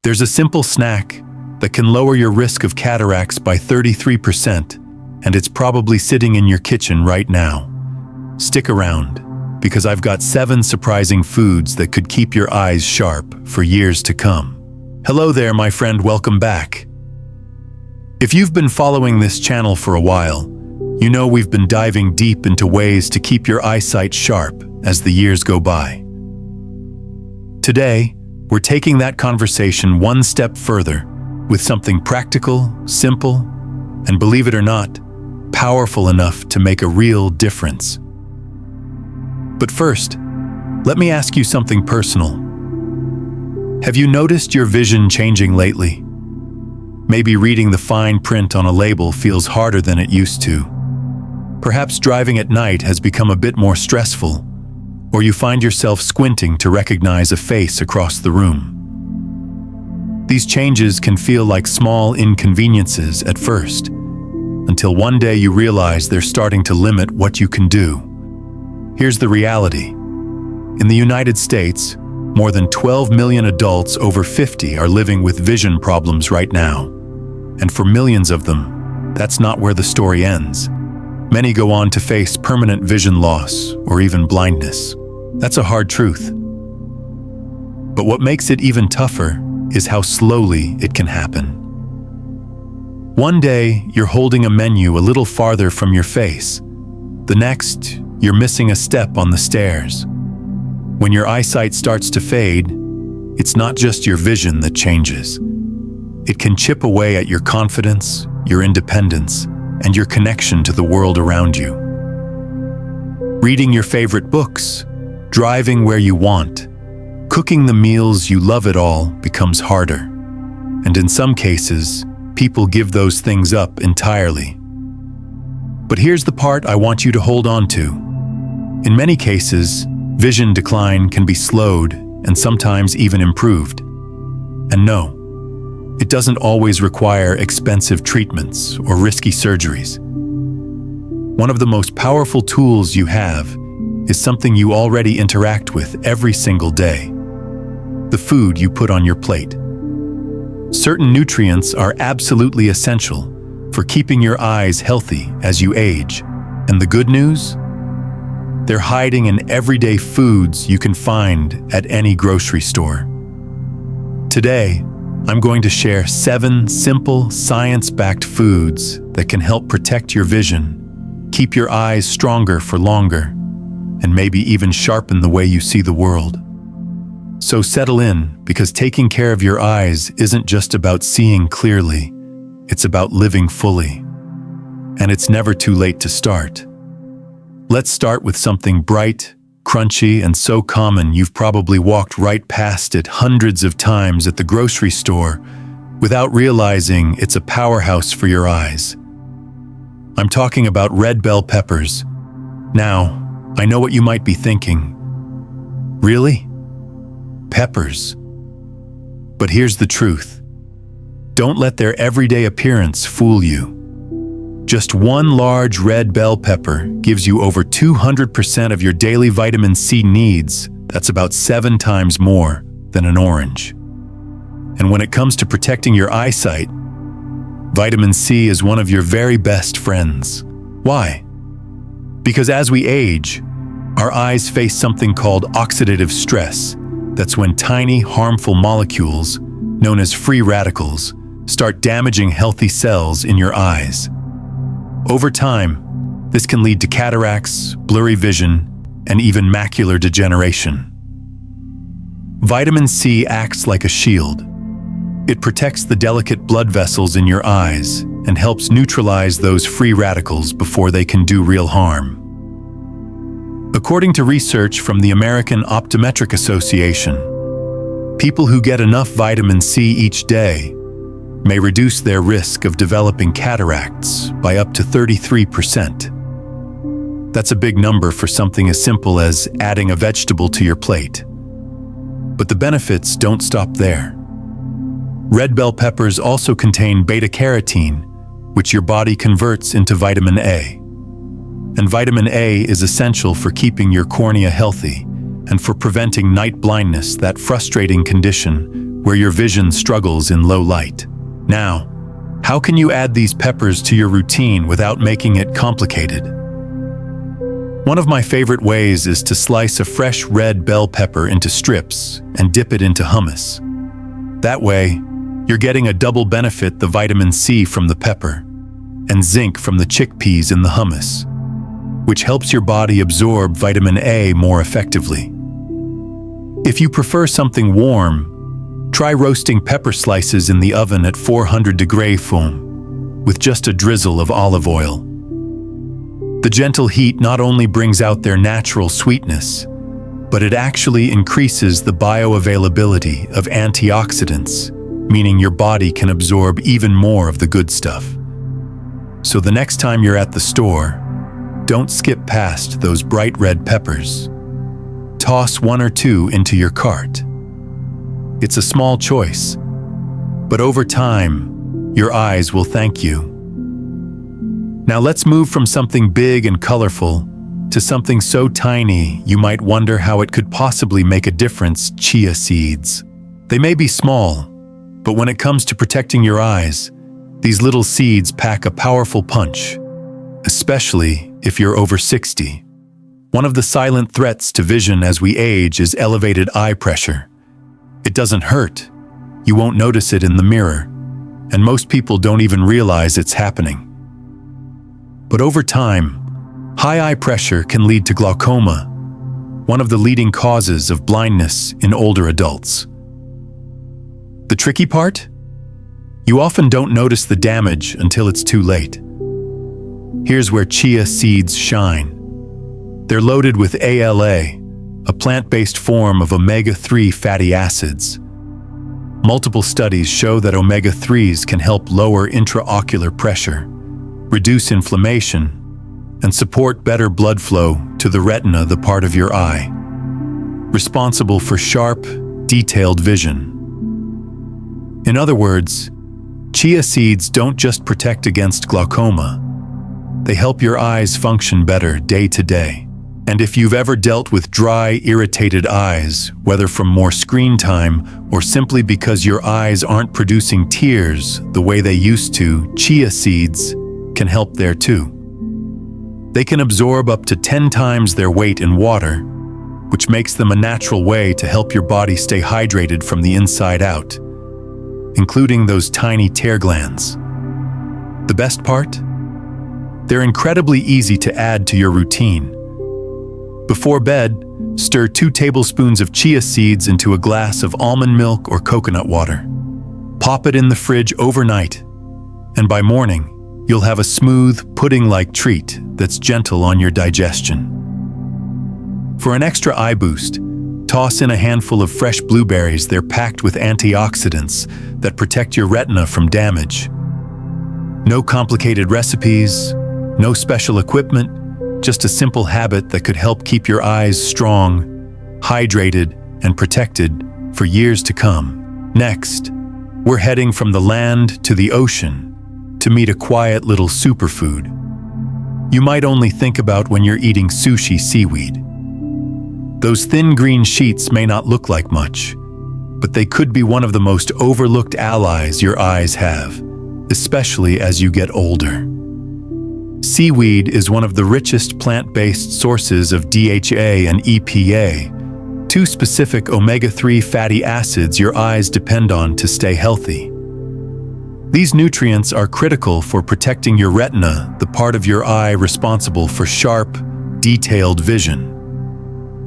There's a simple snack that can lower your risk of cataracts by 33%, and it's probably sitting in your kitchen right now. Stick around, because I've got 7 surprising foods that could keep your eyes sharp for years to come. Hello there, my friend, welcome back. If you've been following this channel for a while, you know we've been diving deep into ways to keep your eyesight sharp as the years go by. Today, we're taking that conversation one step further with something practical, simple, and believe it or not, powerful enough to make a real difference. But first, let me ask you something personal. Have you noticed your vision changing lately? Maybe reading the fine print on a label feels harder than it used to. Perhaps driving at night has become a bit more stressful, or you find yourself squinting to recognize a face across the room. These changes can feel like small inconveniences at first, until one day you realize they're starting to limit what you can do. Here's the reality. In the United States, more than 12 million adults over 50 are living with vision problems right now. And for millions of them, that's not where the story ends. Many go on to face permanent vision loss or even blindness. That's a hard truth. But what makes it even tougher is how slowly it can happen. One day, you're holding a menu a little farther from your face. The next, you're missing a step on the stairs. When your eyesight starts to fade, it's not just your vision that changes. It can chip away at your confidence, your independence, and your connection to the world around you. Reading your favorite books, driving where you want, cooking the meals you love, it all becomes harder. And in some cases, people give those things up entirely. But here's the part I want you to hold on to. In many cases, vision decline can be slowed and sometimes even improved. And no, it doesn't always require expensive treatments or risky surgeries. One of the most powerful tools you have is something you already interact with every single day: the food you put on your plate. Certain nutrients are absolutely essential for keeping your eyes healthy as you age. And the good news? They're hiding in everyday foods you can find at any grocery store. Today, I'm going to share 7 simple, science-backed foods that can help protect your vision, keep your eyes stronger for longer, and maybe even sharpen the way you see the world. So settle in, because taking care of your eyes isn't just about seeing clearly, it's about living fully. And it's never too late to start. Let's start with something bright, crunchy, and so common you've probably walked right past it hundreds of times at the grocery store without realizing it's a powerhouse for your eyes. I'm talking about red bell peppers. Now, I know what you might be thinking. Really? Peppers? But here's the truth. Don't let their everyday appearance fool you. Just one large red bell pepper gives you over 200% of your daily vitamin C needs. That's about 7 times more than an orange. And when it comes to protecting your eyesight, vitamin C is one of your very best friends. Why? Because as we age, our eyes face something called oxidative stress. That's when tiny, harmful molecules, known as free radicals, start damaging healthy cells in your eyes. Over time, this can lead to cataracts, blurry vision, and even macular degeneration. Vitamin C acts like a shield. It protects the delicate blood vessels in your eyes and helps neutralize those free radicals before they can do real harm. According to research from the American Optometric Association, people who get enough vitamin C each day may reduce their risk of developing cataracts by up to 33%. That's a big number for something as simple as adding a vegetable to your plate. But the benefits don't stop there. Red bell peppers also contain beta-carotene, which your body converts into vitamin A. And vitamin A is essential for keeping your cornea healthy and for preventing night blindness, that frustrating condition where your vision struggles in low light. Now, how can you add these peppers to your routine without making it complicated? One of my favorite ways is to slice a fresh red bell pepper into strips and dip it into hummus. That way, you're getting a double benefit: the vitamin C from the pepper and zinc from the chickpeas in the hummus, which helps your body absorb vitamin A more effectively. If you prefer something warm, try roasting pepper slices in the oven at 400-degree foam with just a drizzle of olive oil. The gentle heat not only brings out their natural sweetness, but it actually increases the bioavailability of antioxidants, meaning your body can absorb even more of the good stuff. So the next time you're at the store, don't skip past those bright red peppers. Toss one or two into your cart. It's a small choice, but over time, your eyes will thank you. Now let's move from something big and colorful to something so tiny you might wonder how it could possibly make a difference: chia seeds. They may be small, but when it comes to protecting your eyes, these little seeds pack a powerful punch, especially if you're over 60. One of the silent threats to vision as we age is elevated eye pressure. It doesn't hurt. You won't notice it in the mirror, and most people don't even realize it's happening. But over time, high eye pressure can lead to glaucoma, one of the leading causes of blindness in older adults. The tricky part? You often don't notice the damage until it's too late. Here's where chia seeds shine. They're loaded with ALA, a plant-based form of omega-3 fatty acids. Multiple studies show that omega-3s can help lower intraocular pressure, reduce inflammation, and support better blood flow to the retina, the part of your eye responsible for sharp, detailed vision. In other words, chia seeds don't just protect against glaucoma, they help your eyes function better day to day. And if you've ever dealt with dry, irritated eyes, whether from more screen time or simply because your eyes aren't producing tears the way they used to, chia seeds can help there too. They can absorb up to 10 times their weight in water, which makes them a natural way to help your body stay hydrated from the inside out, including those tiny tear glands. The best part? They're incredibly easy to add to your routine. Before bed, stir 2 tablespoons of chia seeds into a glass of almond milk or coconut water. Pop it in the fridge overnight, and by morning, you'll have a smooth, pudding-like treat that's gentle on your digestion. For an extra eye boost, toss in a handful of fresh blueberries. They're packed with antioxidants that protect your retina from damage. No complicated recipes, no special equipment, just a simple habit that could help keep your eyes strong, hydrated, and protected for years to come. Next, we're heading from the land to the ocean to meet a quiet little superfood you might only think about when you're eating sushi seaweed. Those thin green sheets may not look like much, but they could be one of the most overlooked allies your eyes have, especially as you get older. Seaweed is one of the richest plant-based sources of DHA and EPA, 2 specific omega-3 fatty acids your eyes depend on to stay healthy. These nutrients are critical for protecting your retina, the part of your eye responsible for sharp, detailed vision.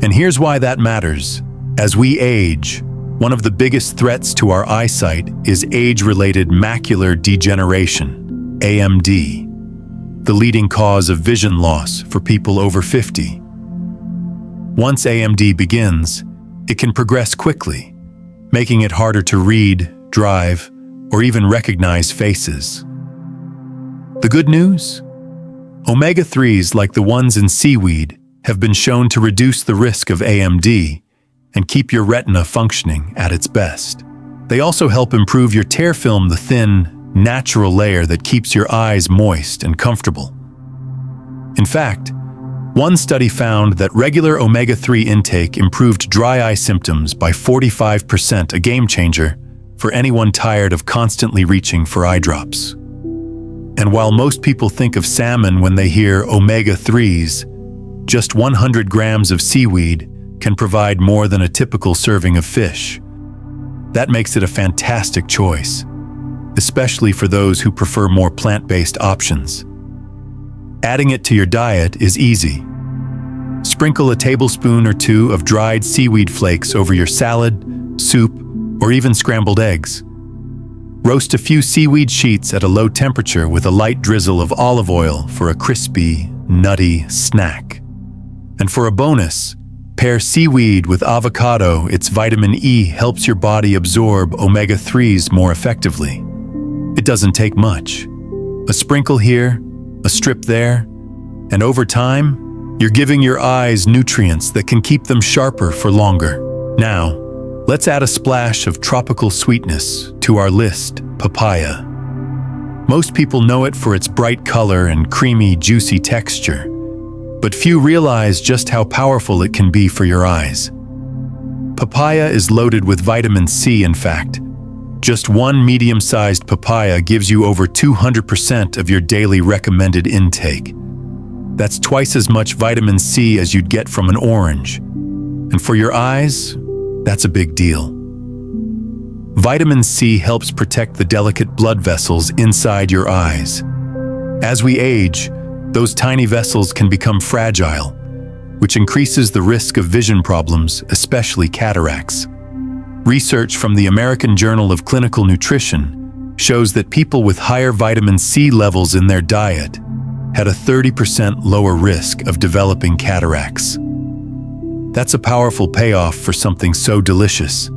And here's why that matters. As we age, one of the biggest threats to our eyesight is age-related macular degeneration, AMD, the leading cause of vision loss for people over 50. Once AMD begins, it can progress quickly, making it harder to read, drive, or even recognize faces. The good news? Omega-3s like the ones in seaweed have been shown to reduce the risk of AMD and keep your retina functioning at its best. They also help improve your tear film, the thin, natural layer that keeps your eyes moist and comfortable. In fact, one study found that regular omega-3 intake improved dry eye symptoms by 45%, a game changer for anyone tired of constantly reaching for eye drops. And while most people think of salmon when they hear omega-3s, just 100 grams of seaweed can provide more than a typical serving of fish. That makes it a fantastic choice, especially for those who prefer more plant-based options. Adding it to your diet is easy. Sprinkle a tablespoon or two of dried seaweed flakes over your salad, soup, or even scrambled eggs. Roast a few seaweed sheets at a low temperature with a light drizzle of olive oil for a crispy, nutty snack. And for a bonus, pair seaweed with avocado. Its vitamin E helps your body absorb omega-3s more effectively. It doesn't take much. A sprinkle here, a strip there, and over time, you're giving your eyes nutrients that can keep them sharper for longer. Now, let's add a splash of tropical sweetness to our list: papaya. Most people know it for its bright color and creamy, juicy texture, but few realize just how powerful it can be for your eyes. Papaya is loaded with vitamin C. In fact, just one medium-sized papaya gives you over 200% of your daily recommended intake. That's twice as much vitamin C as you'd get from an orange. And for your eyes, that's a big deal. Vitamin C helps protect the delicate blood vessels inside your eyes. As we age, those tiny vessels can become fragile, which increases the risk of vision problems, especially cataracts. Research from the American Journal of Clinical Nutrition shows that people with higher vitamin C levels in their diet had a 30% lower risk of developing cataracts. That's a powerful payoff for something so delicious.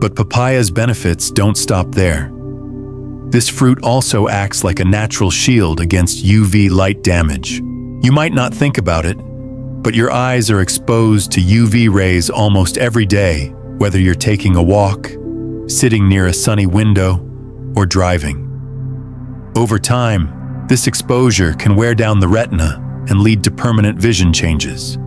But papaya's benefits don't stop there. This fruit also acts like a natural shield against UV light damage. You might not think about it, but your eyes are exposed to UV rays almost every day, whether you're taking a walk, sitting near a sunny window, or driving. Over time, this exposure can wear down the retina and lead to permanent vision changes.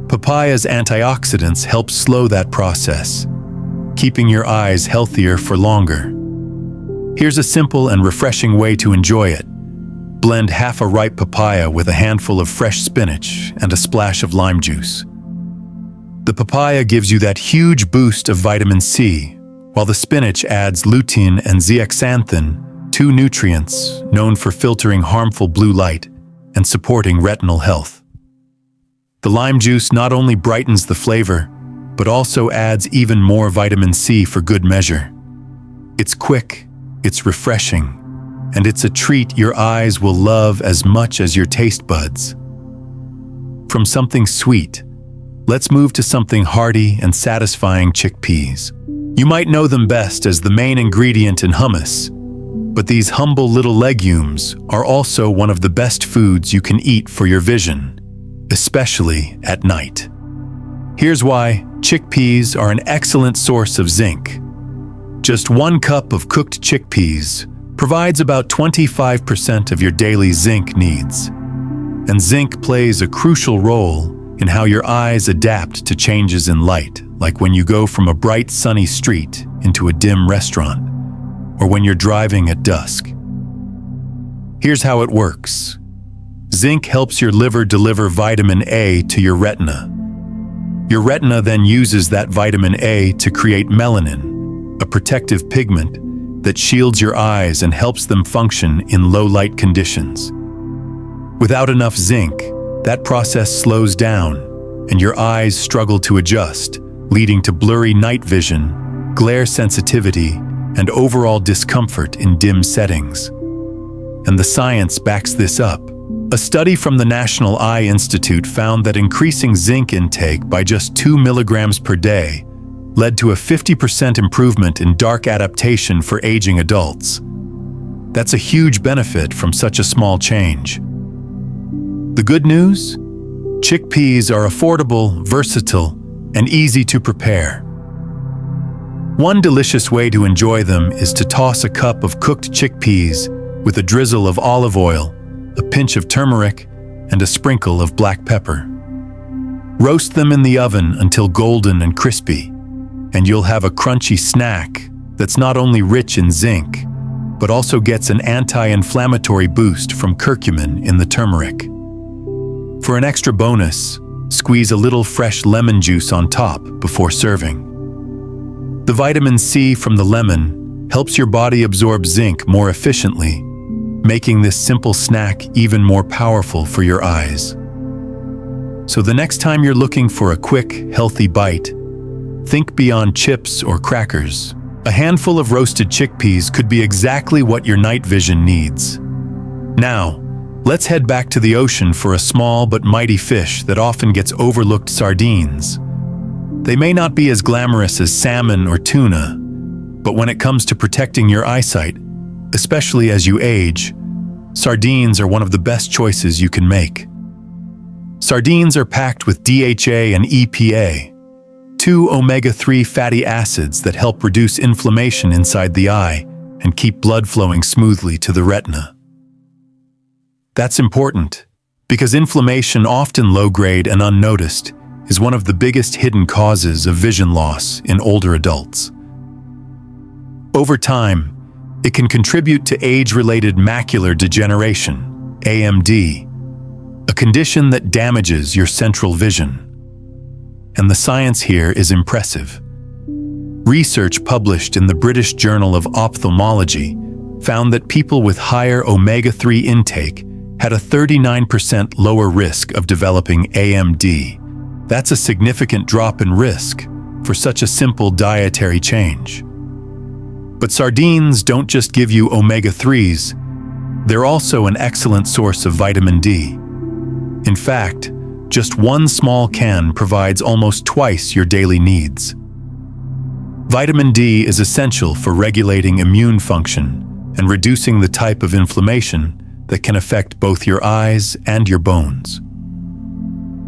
Papaya's antioxidants help slow that process, keeping your eyes healthier for longer. Here's a simple and refreshing way to enjoy it. Blend half a ripe papaya with a handful of fresh spinach and a splash of lime juice. The papaya gives you that huge boost of vitamin C, while the spinach adds lutein and zeaxanthin, two nutrients known for filtering harmful blue light and supporting retinal health. The lime juice not only brightens the flavor, but also adds even more vitamin C for good measure. It's quick, it's refreshing, and it's a treat your eyes will love as much as your taste buds. From something sweet, let's move to something hearty and satisfying: chickpeas. You might know them best as the main ingredient in hummus, but these humble little legumes are also one of the best foods you can eat for your vision, especially at night. Here's why: chickpeas are an excellent source of zinc. Just 1 cup of cooked chickpeas provides about 25% of your daily zinc needs. And zinc plays a crucial role in how your eyes adapt to changes in light, like when you go from a bright sunny street into a dim restaurant, or when you're driving at dusk. Here's how it works. Zinc helps your liver deliver vitamin A to your retina. Your retina then uses that vitamin A to create melanin, a protective pigment that shields your eyes and helps them function in low-light conditions. Without enough zinc, that process slows down, and your eyes struggle to adjust, leading to blurry night vision, glare sensitivity, and overall discomfort in dim settings. And the science backs this up. A study from the National Eye Institute found that increasing zinc intake by just 2 milligrams per day led to a 50% improvement in dark adaptation for aging adults. That's a huge benefit from such a small change. The good news? Chickpeas are affordable, versatile, and easy to prepare. One delicious way to enjoy them is to toss a cup of cooked chickpeas with a drizzle of olive oil, a pinch of turmeric, and a sprinkle of black pepper. Roast them in the oven until golden and crispy, and you'll have a crunchy snack that's not only rich in zinc, but also gets an anti-inflammatory boost from curcumin in the turmeric. For an extra bonus, squeeze a little fresh lemon juice on top before serving. The vitamin C from the lemon helps your body absorb zinc more efficiently, making this simple snack even more powerful for your eyes. So the next time you're looking for a quick, healthy bite, think beyond chips or crackers. A handful of roasted chickpeas could be exactly what your night vision needs. Now, let's head back to the ocean for a small but mighty fish that often gets overlooked: sardines. They may not be as glamorous as salmon or tuna, but when it comes to protecting your eyesight, especially as you age, sardines are one of the best choices you can make. Sardines are packed with DHA and EPA, two omega-3 fatty acids that help reduce inflammation inside the eye and keep blood flowing smoothly to the retina. That's important, because inflammation, often low-grade and unnoticed, is one of the biggest hidden causes of vision loss in older adults. Over time, it can contribute to age-related macular degeneration, AMD, a condition that damages your central vision. And the science here is impressive. Research published in the British Journal of Ophthalmology found that people with higher omega-3 intake had a 39% lower risk of developing AMD. That's a significant drop in risk for such a simple dietary change. But sardines don't just give you omega-3s, they're also an excellent source of vitamin D. In fact, just one small can provides almost twice your daily needs. Vitamin D is essential for regulating immune function and reducing the type of inflammation that can affect both your eyes and your bones.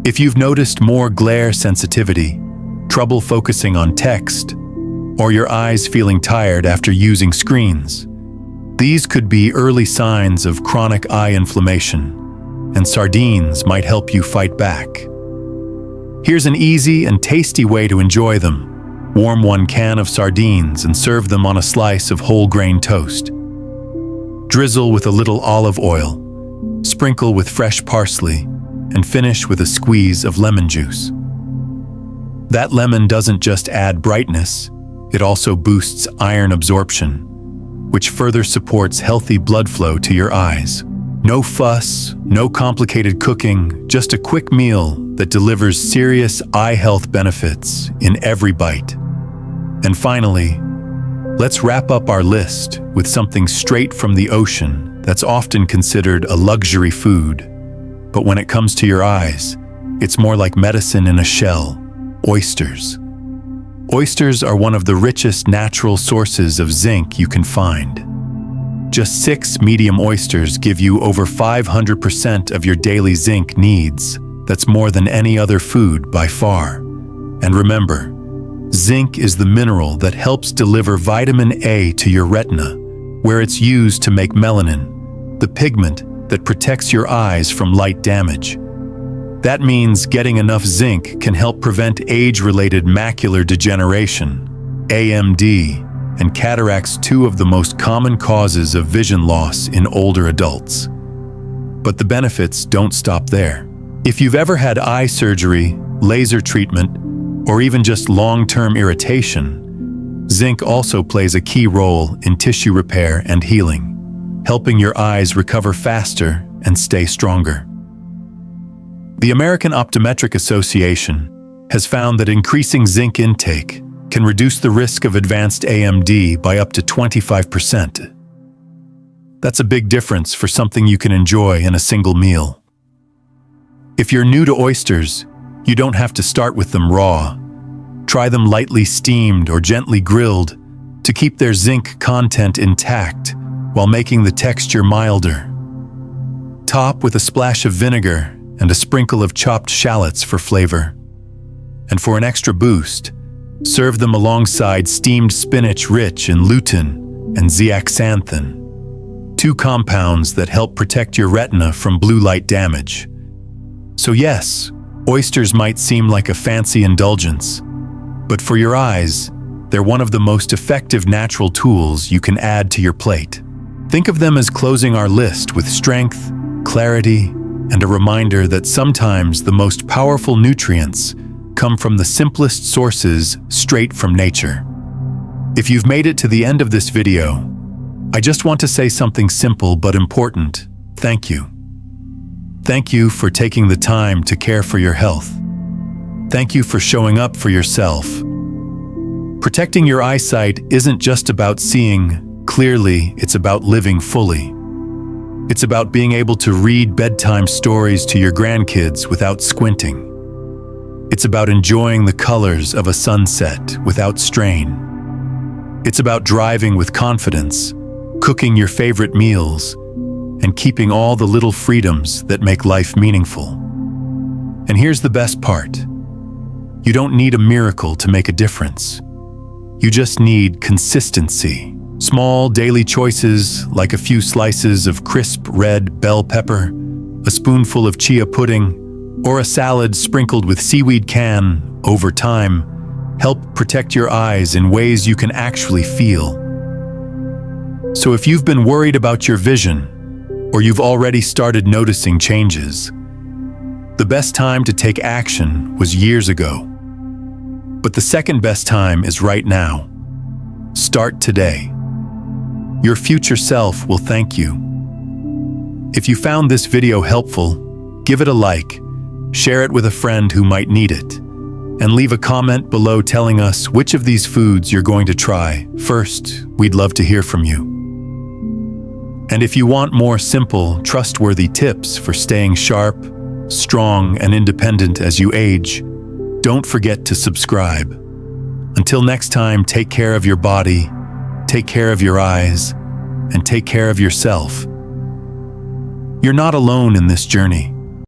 If you've noticed more glare sensitivity, trouble focusing on text, or your eyes feeling tired after using screens, these could be early signs of chronic eye inflammation, and sardines might help you fight back. Here's an easy and tasty way to enjoy them. Warm 1 can of sardines and serve them on a slice of whole grain toast. Drizzle with a little olive oil, sprinkle with fresh parsley, and finish with a squeeze of lemon juice. That lemon doesn't just add brightness, it also boosts iron absorption, which further supports healthy blood flow to your eyes. No fuss, no complicated cooking, just a quick meal that delivers serious eye health benefits in every bite. And finally, let's wrap up our list with something straight from the ocean that's often considered a luxury food. But when it comes to your eyes, it's more like medicine in a shell: oysters. Oysters are one of the richest natural sources of zinc you can find. Just 6 medium oysters give you over 500% of your daily zinc needs. That's more than any other food by far. And remember, zinc is the mineral that helps deliver vitamin A to your retina, where it's used to make melanin, the pigment that protects your eyes from light damage. That means getting enough zinc can help prevent age-related macular degeneration, AMD, and cataracts, 2 of the most common causes of vision loss in older adults. But the benefits don't stop there. If you've ever had eye surgery, laser treatment, or even just long-term irritation, zinc also plays a key role in tissue repair and healing, helping your eyes recover faster and stay stronger. The American Optometric Association has found that increasing zinc intake can reduce the risk of advanced AMD by up to 25%. That's a big difference for something you can enjoy in a single meal. If you're new to oysters, you don't have to start with them raw. Try them lightly steamed or gently grilled to keep their zinc content intact while making the texture milder. Top with a splash of vinegar and a sprinkle of chopped shallots for flavor. And for an extra boost, serve them alongside steamed spinach rich in lutein and zeaxanthin, 2 compounds that help protect your retina from blue light damage. So yes, oysters might seem like a fancy indulgence, but for your eyes, They're one of the most effective natural tools you can add to your plate. Think of them as closing our list with strength, clarity, and a reminder that sometimes the most powerful nutrients come from the simplest sources straight from nature. If you've made it to the end of this video, I just want to say something simple but important. Thank you. Thank you for taking the time to care for your health. Thank you for showing up for yourself. Protecting your eyesight isn't just about seeing clearly, it's about living fully. It's about being able to read bedtime stories to your grandkids without squinting. It's about enjoying the colors of a sunset without strain. It's about driving with confidence, cooking your favorite meals, and keeping all the little freedoms that make life meaningful. And here's the best part. You don't need a miracle to make a difference. You just need consistency. Small daily choices like a few slices of crisp red bell pepper, a spoonful of chia pudding, or a salad sprinkled with seaweed can, over time, help protect your eyes in ways you can actually feel. So if you've been worried about your vision, or you've already started noticing changes, the best time to take action was years ago. But the second best time is right now. Start today. Your future self will thank you. If you found this video helpful, give it a like, share it with a friend who might need it, and leave a comment below telling us which of these foods you're going to try first. We'd love to hear from you. And if you want more simple, trustworthy tips for staying sharp, strong, and independent as you age, don't forget to subscribe. Until next time, take care of your body, take care of your eyes, and take care of yourself. You're not alone in this journey.